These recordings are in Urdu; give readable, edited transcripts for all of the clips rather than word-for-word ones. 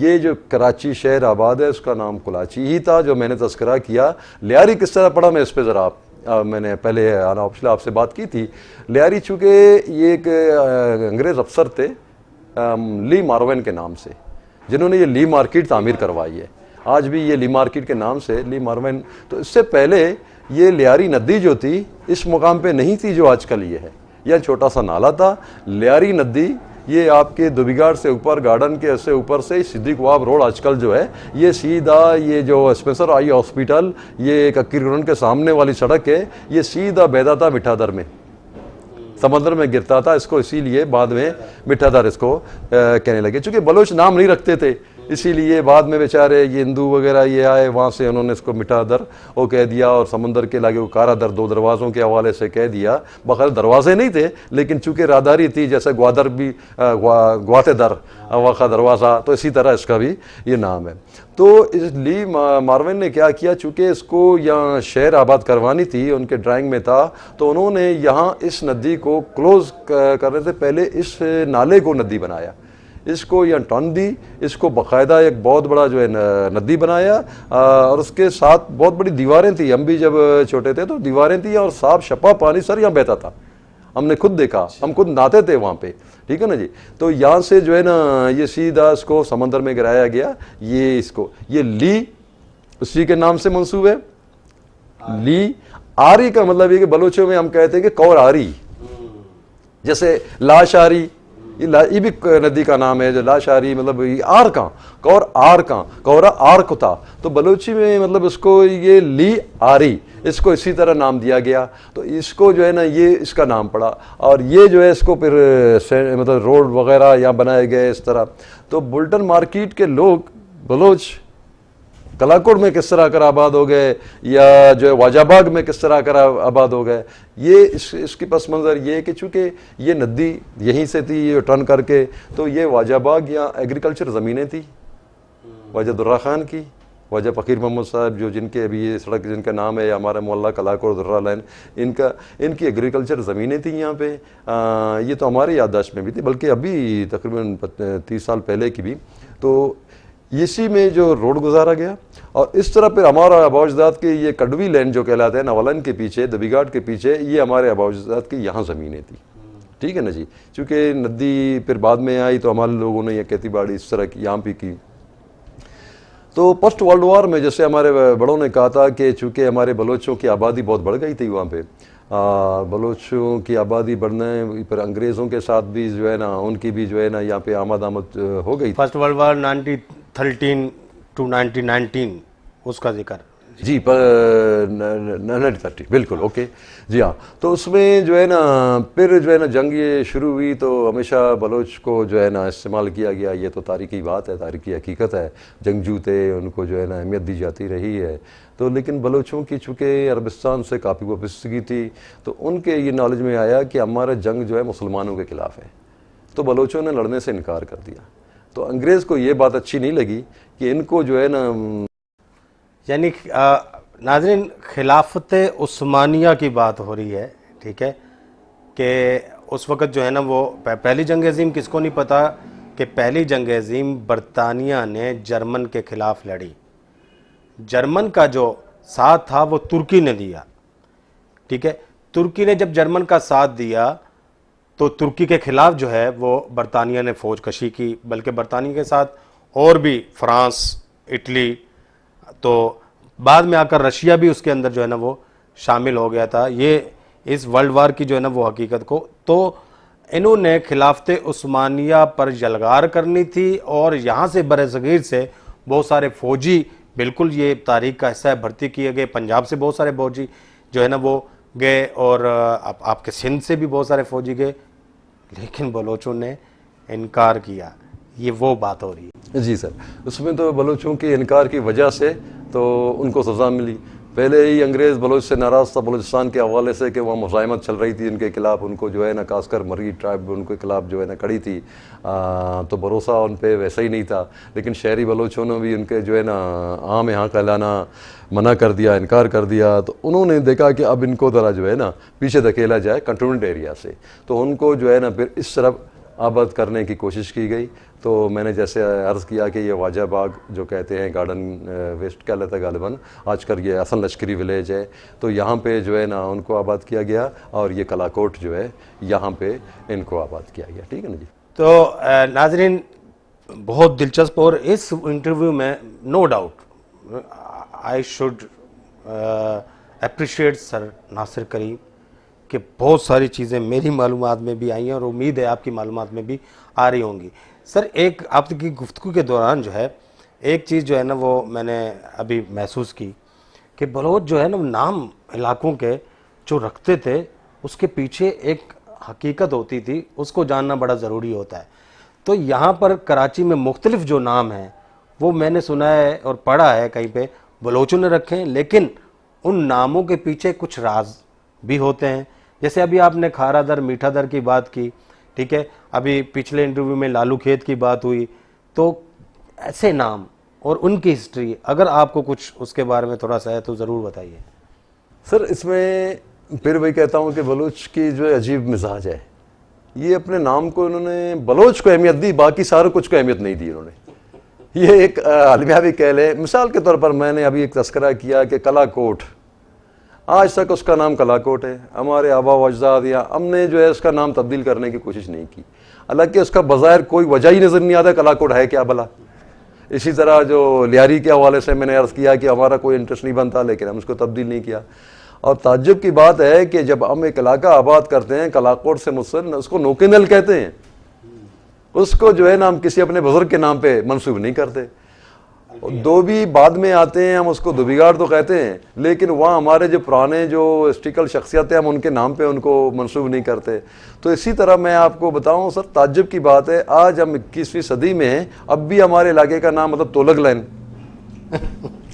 یہ جو کراچی شہر آباد ہے اس کا نام کلاچی ہی تھا جو میں نے تذکرہ کیا. لیاری کس طرح پڑا میں اس پہ ذرا میں نے پہلے آپ سے بات کی تھی. لیاری چونکہ یہ ایک انگریز افسر تھے لی ماروین کے نام سے, جنہوں نے یہ لی مارکیٹ تعمیر کروائی ہے. آج بھی یہ لی مارکیٹ کے نام سے لی ماروین. تو اس سے پہلے یہ لیاری ندی جو تھی اس مقام پہ نہیں تھی جو آج کل یہ ہے. یہ چھوٹا سا نالا تھا. لیاری ندی یہ آپ کے دوبیگھاٹ سے اوپر گارڈن کے سے اوپر سے صدیق واب روڈ آج کل جو ہے یہ سیدھا یہ جو اسپینسر آئی ہاسپٹل یہ ککیر گراؤنڈ کے سامنے والی سڑک ہے یہ سیدھا بہتا تھا مٹھا در میں, سمندر میں گرتا تھا. اس کو اسی لیے بعد میں مٹھا در اس کو کہنے لگے. چونکہ بلوچ نام نہیں رکھتے تھے اسی لیے بعد میں بیچارے یہ ہندو وغیرہ یہ آئے وہاں سے انہوں نے اس کو مٹھا در وہ کہہ دیا, اور سمندر کے لاگے وہ کارا در 2 دروازوں کے حوالے سے کہہ دیا. بغیر دروازے نہیں تھے لیکن چونکہ راہداری تھی جیسے گوادر بھی گواتے در واقع دروازہ, تو اسی طرح اس کا بھی یہ نام ہے. تو اس لی ماروین نے کیا کیا, چونکہ اس کو یہاں شہر آباد کروانی تھی ان کے ڈرائنگ میں تھا, تو انہوں نے یہاں اس ندی کو کلوز کرنے سے پہلے اس نالے کو ندی بنایا, اس کو یہاں ٹن دی, اس کو باقاعدہ ایک بہت بڑا جو ہے ندی بنایا, اور اس کے ساتھ بہت بڑی دیواریں تھیں. ہم بھی جب چھوٹے تھے تو دیواریں تھیں اور صاف شفاف پانی سر یہاں بہتا تھا. ہم نے خود دیکھا, ہم خود نہاتے تھے وہاں پہ, ٹھیک ہے نا جی. تو یہاں سے جو ہے نا یہ سیدھا اس کو سمندر میں گرایا گیا. یہ اس کو یہ لی اسی کے نام سے منسوب ہے. لی آری کا مطلب یہ کہ بلوچوں میں ہم کہتے ہیں کہ کور آری, جیسے لاشاری یہ بھی ندی کا نام ہے. جو لاشاری مطلب آر کا کور آر کا کورا آر کو تھا, تو بلوچی میں مطلب اس کو یہ لی آری اس کو اسی طرح نام دیا گیا. تو اس کو جو ہے نا یہ اس کا نام پڑا, اور یہ جو ہے اس کو پھر مطلب روڈ وغیرہ یہاں بنائے گئے اس طرح. تو بلٹن مارکیٹ کے لوگ بلوچ کلاکوڑ میں کس طرح کر آباد ہو گئے یا جو ہے واجہ باغ میں کس طرح کر آباد ہو گئے, یہ اس کی پس منظر یہ کہ چونکہ یہ ندی یہیں سے تھی یہ ٹرن کر کے, تو یہ واجہ باغ یا ایگریکلچر زمینیں تھیں واجہ درہ خان کی, واجہ فقیر محمد صاحب جو جن کے ابھی یہ سڑک جن کا نام ہے ہمارا محلہ کلاکوڑ درہ لائن, ان کی ایگریکلچر زمینیں تھیں یہاں پہ. یہ تو ہماری یادداشت میں بھی تھی بلکہ ابھی تقریباً 30 سال پہلے کی بھی. تو اسی میں جو روڈ گزارا گیا, اور اس طرح پھر ہمارا آباء اجداد کے یہ کڈوی لینڈ جو کہلاتے ہیں نوالن کے پیچھے دبیگھاٹ کے پیچھے, یہ ہمارے آباء اجداد کی یہاں زمینیں تھیں, ٹھیک ہے نا جی. چونکہ ندی پھر بعد میں آئی تو ہمارے لوگوں نے یہ کھیتی باڑی اس طرح کی یہاں پہ کی. تو پسٹ ورلڈ وار میں جیسے ہمارے بڑوں نے کہا تھا کہ چونکہ ہمارے بلوچوں کی آبادی بہت بڑھ گئی تھی وہاں پہ, بلوچوں کی آبادی بڑھنے پر انگریزوں کے ساتھ بھی جو ہے نا ان کی بھی جو ہے نا یہاں پہ آمد ہو گئی. فرسٹ ورلڈ وار 1913 to 1919 اس کا ذکر جی 1930 بالکل اوکے جی ہاں. تو اس میں جو ہے نا پھر جو ہے نا جنگ یہ شروع ہوئی تو ہمیشہ بلوچ کو جو ہے نا استعمال کیا گیا. یہ تو تاریخی بات ہے, تاریخی حقیقت ہے. جنگجو تھے ان کو جو ہے نا اہمیت دی جاتی رہی ہے. تو لیکن بلوچوں کی چونکہ عربستان سے کافی وابستگی تھی تو ان کے یہ نالج میں آیا کہ ہمارا جنگ جو ہے مسلمانوں کے خلاف ہے, تو بلوچوں نے لڑنے سے انکار کر دیا. تو انگریز کو یہ بات اچھی نہیں لگی کہ ان کو جو ہے نا یعنی ناظرین خلافت عثمانیہ کی بات ہو رہی ہے, ٹھیک ہے, کہ اس وقت جو ہے نا وہ پہلی جنگ عظیم کس کو نہیں پتا کہ پہلی جنگ عظیم برطانیہ نے جرمن کے خلاف لڑی. جرمن کا جو ساتھ تھا وہ ترکی نے دیا, ٹھیک ہے. ترکی نے جب جرمن کا ساتھ دیا تو ترکی کے خلاف جو ہے وہ برطانیہ نے فوج کشی کی, بلکہ برطانیہ کے ساتھ اور بھی فرانس, اٹلی, تو بعد میں آ کر رشیا بھی اس کے اندر جو ہے نا وہ شامل ہو گیا تھا. یہ اس ورلڈ وار کی جو ہے نا وہ حقیقت کو, تو انہوں نے خلافت عثمانیہ پر یلغار کرنی تھی, اور یہاں سے برصغیر سے بہت سارے فوجی, بالکل یہ تاریخ کا حصہ ہے, بھرتی کیے گئے. پنجاب سے بہت سارے فوجی جو ہے نا وہ گئے, اور آپ کے سندھ سے بھی بہت سارے فوجی گئے, لیکن بلوچوں نے انکار کیا. یہ وہ بات ہو رہی ہے. جی سر, اس میں تو بلوچوں کے انکار کی وجہ سے تو ان کو سزا ملی. پہلے ہی انگریز بلوچ سے ناراض تھا بلوچستان کے حوالے سے کہ وہاں مزاحمت چل رہی تھی ان کے خلاف, ان کو جو ہے نا خاص کر مرئی ٹرائب ان کے خلاف جو ہے نا کڑی تھی, تو بھروسہ ان پہ ویسا ہی نہیں تھا. لیکن شہری بلوچوں نے بھی ان کے جو ہے نا عام یہاں کہلانا منع کر دیا, انکار کر دیا. تو انہوں نے دیکھا کہ اب ان کو ذرا جو ہے نا پیچھے دھکیلا جائے کنٹونمنٹ ایریا سے, تو ان کو جو ہے نا پھر اس طرف آباد کرنے کی کوشش کی گئی. تو میں نے جیسے عرض کیا کہ یہ واجہ باغ جو کہتے ہیں گارڈن ویسٹ کیا لیتا ہے غالباً آج کل یہ حسن لشکری ولیج ہے, تو یہاں پہ جو ہے نا ان کو آباد کیا گیا, اور یہ کلاکوٹ جو ہے یہاں پہ ان کو آباد کیا گیا. ٹھیک ہے نا جی. تو ناظرین بہت دلچسپ, اور اس انٹرویو میں no doubt I should appreciate sir Nasir Karim کہ بہت ساری چیزیں میری معلومات میں بھی آئی ہیں, اور امید ہے آپ کی معلومات میں بھی آ رہی ہوں گی. سر ایک آپ کی گفتگو کے دوران جو ہے ایک چیز جو ہے نا وہ میں نے ابھی محسوس کی کہ بلوچ جو ہے نا نام علاقوں کے جو رکھتے تھے اس کے پیچھے ایک حقیقت ہوتی تھی, اس کو جاننا بڑا ضروری ہوتا ہے. تو یہاں پر کراچی میں مختلف جو نام ہیں وہ میں نے سنا ہے اور پڑھا ہے کہیں پہ بلوچوں نے رکھے ہیں, لیکن ان ناموں کے پیچھے کچھ راز بھی ہوتے ہیں. جیسے ابھی آپ نے کھارا در میٹھا در کی بات کی, ٹھیک ہے, ابھی پچھلے انٹرویو میں لالو کھیت کی بات ہوئی. تو ایسے نام اور ان کی ہسٹری اگر آپ کو کچھ اس کے بارے میں تھوڑا سا ہے تو ضرور بتائیے. سر اس میں پھر وہی کہتا ہوں کہ بلوچ کی جو عجیب مزاج ہے, یہ اپنے نام کو انہوں نے بلوچ کو اہمیت دی, باقی سارے کچھ کو اہمیت نہیں دی انہوں نے. یہ ایک المیہ بھی کہہ لے. مثال کے طور پر میں نے ابھی ایک تذکرہ کیا کہ کلا کوٹ, آج تک اس کا نام کلا کوٹ ہے. ہمارے آبا و اجداد یا ہم نے جو ہے اس کا نام تبدیل کرنے کی کوشش نہیں کی, حالانکہ اس کا بظاہر کوئی وجہ ہی نظر نہیں آتا کلا کوٹ ہے کیا بھلا. اسی طرح جو لیاری کے حوالے سے میں نے عرض کیا کہ ہمارا کوئی انٹرسٹ نہیں بنتا, لیکن ہم اس کو تبدیل نہیں کیا. اور تعجب کی بات ہے کہ جب ہم ایک علاقہ آباد کرتے ہیں کلا کوٹ سے متصل, اس کو نوکینل کہتے ہیں, اس کو جو ہے نا ہم کسی اپنے بزرگ کے نام پہ منسوب نہیں کرتے. دو بھی بعد میں آتے ہیں, ہم اس کو دوبیگاڑ تو کہتے ہیں, لیکن وہاں ہمارے جو پرانے جو ہسٹریکل شخصیت ہیں ہم ان کے نام پہ ان کو منسوب نہیں کرتے. تو اسی طرح میں آپ کو بتاؤں سر, تعجب کی بات ہے آج ہم 21ویں صدی میں ہیں, اب بھی ہمارے علاقے کا نام مطلب تولگ لین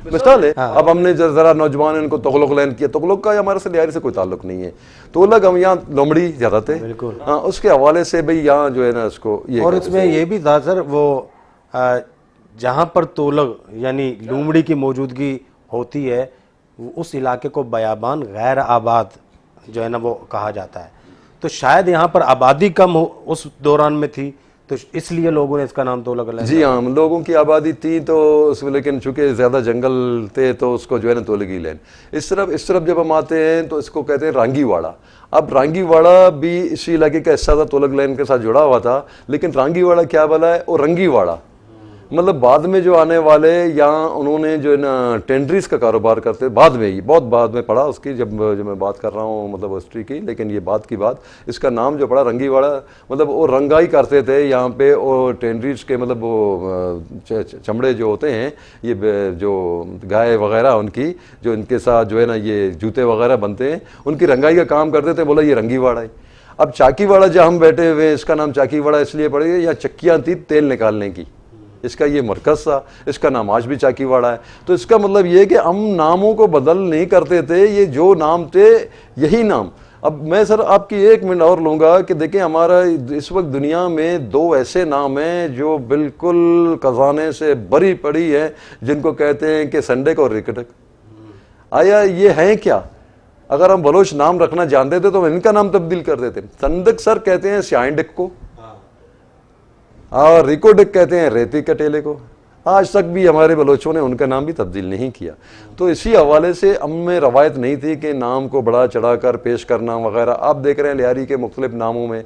مثال ہے. اب ہم نے ذرا نوجوان ان کو تغلق لین کیا. تغلق کا ہمارے سے لیاری سے کوئی تعلق نہیں ہے. تولگ ہم یہاں لومڑی زیادہ تھے, ہاں اس کے حوالے سے بھئی یہاں جو ہے نا اس کو یہ. اور اس میں یہ بھی تھا سر, وہ جہاں پر تولگ یعنی لومڑی کی موجودگی ہوتی ہے اس علاقے کو بیابان غیر آباد جو ہے نا وہ کہا جاتا ہے. تو شاید یہاں پر آبادی کم اس دوران میں تھی, تو اس لیے لوگوں نے اس کا نام تولگ لیا. جی ہاں, لوگوں کی آبادی تھی تو اس میں, لیکن چونکہ زیادہ جنگل تھے تو اس کو جو ہے نا تولگی لین. اس طرف جب ہم آتے ہیں تو اس کو کہتے ہیں رانگی واڑہ. اب رانگی واڑہ بھی اسی علاقے کا حصہ تھا, تولگ لین کے ساتھ جڑا ہوا تھا, لیکن رانگی واڑہ کیا بلا ہے, اور رنگی واڑہ مطلب بعد میں جو آنے والے یہاں انہوں نے جو ہے نا ٹینڈریز کا کاروبار کرتے, بعد میں ہی بہت بعد میں پڑھا اس کی, جب میں بات کر رہا ہوں مطلب ہسٹری کی, لیکن یہ بات کی بات, اس کا نام جو پڑا رنگی واڑہ, مطلب وہ رنگائی کرتے تھے یہاں پہ, اور ٹینڈریز کے مطلب وہ چمڑے جو ہوتے ہیں یہ جو گائے وغیرہ ان کی جو ان کے ساتھ جو ہے نا یہ جوتے وغیرہ بنتے ہیں, ان کی رنگائی کا کام کرتے تھے. بولا یہ رنگی واڑہ ہے. اب چاکی واڑہ جہاں ہم بیٹھے ہوئے ہیں اس کا نام چاکی واڑہ اس لیے پڑے گا, یا چکیاں تھی تیل نکالنے کی, اس کا یہ مرکز تھا, اس کا نام آج بھی چاکی واڑہ ہے. تو اس کا مطلب یہ کہ ہم ناموں کو بدل نہیں کرتے تھے, یہ جو نام تھے یہی نام. اب میں سر آپ کی 1 منٹ اور لوں گا کہ دیکھیں ہمارا اس وقت دنیا میں 2 ایسے نام ہیں جو بالکل خزانے سے بری پڑی ہیں, جن کو کہتے ہیں کہ سنڈک اور ریکٹک. آیا یہ ہیں کیا؟ اگر ہم بلوچ نام رکھنا جانتے تھے تو ہم ان کا نام تبدیل کر دیتے. سندک سر کہتے ہیں سیاہیں ڈک کو, اور ریکو ڈک کہتے ہیں ریتی کٹیلے کو. آج تک بھی ہمارے بلوچوں نے ان کا نام بھی تبدیل نہیں کیا. تو اسی حوالے سے ہم میں روایت نہیں تھی کہ نام کو بڑا چڑھا کر پیش کرنا وغیرہ. آپ دیکھ رہے ہیں لیاری کے مختلف ناموں میں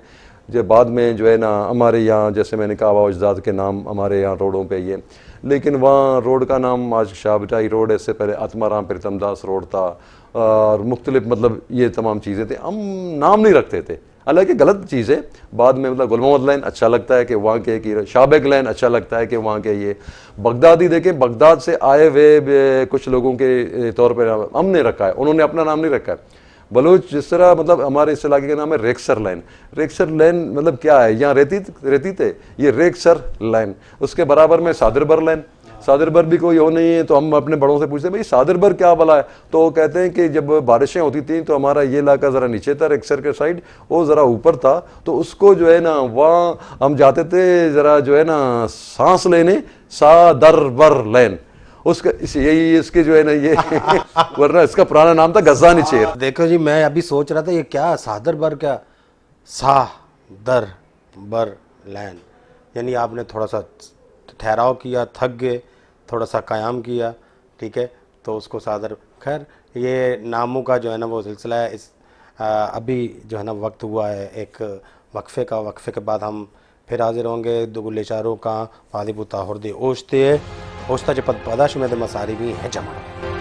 جو بعد میں جو ہے نا ہمارے یہاں جیسے میں نے کہا آبا اجداد کے نام ہمارے یہاں روڈوں پہ یہ, لیکن وہاں روڈ کا نام آج شاہ بٹائی روڈ ہے, اس سے پہلے آتمارام پرتم داس روڈ تھا, اور مختلف مطلب یہ تمام چیزیں تھیں. ہم نام نہیں رکھتے تھے, حالانکہ غلط چیز ہے. بعد میں مطلب گل محمد لین اچھا لگتا ہے کہ وہاں کے, شاہ بیگ لین اچھا لگتا ہے کہ وہاں کے. یہ بغدادی دیکھیں, بغداد سے آئے ہوئے کچھ لوگوں کے طور پہ ہم نے رکھا ہے, انہوں نے اپنا نام نہیں رکھا ہے. بلوچ جس طرح مطلب ہمارے اس علاقے کا نام ہے ریکسر لین. ریکسر لین مطلب کیا ہے, یہاں رہتی تھے, یہ ریکسر لین. اس کے برابر میں صادر بر لین. صادر بر بھی کوئی ہو نہیں ہے, تو ہم اپنے بڑوں سے پوچھتے ہیں بھائی صادر بر کیا بلا ہے, تو وہ کہتے ہیں کہ جب بارشیں ہوتی تھیں تو ہمارا یہ علاقہ ذرا نیچے تھا, ریکسر کے سائڈ وہ ذرا اوپر تھا, تو اس کو جو ہے نا وہاں ہم جاتے تھے ذرا جو ہے نا سانس لینے, صادر بر لین. اس کا یہی اس کے جو ہے نا یہ ورنہ اس کا پرانا نام تھا غزانی چیر. دیکھو جی, میں ابھی سوچ رہا تھا یہ کیا صادر بر, کیا سا در بر لین، یعنی آپ نے تھوڑا سا ٹھہراؤ کیا، تھک گئے، تھوڑا سا قیام کیا، ٹھیک ہے، تو اس کو صادر. خیر یہ ناموں کا جو ہے نا وہ سلسلہ ہے. اس ابھی جو ہے نا وقت ہوا ہے ایک وقفے کا. وقفے کے بعد ہم پھر حاضر ہوں گے. دگلے چاروں کا فادی بتا ہردی اوشتے اوشتا چپت پاداش میں مساری بھی ہے جمع.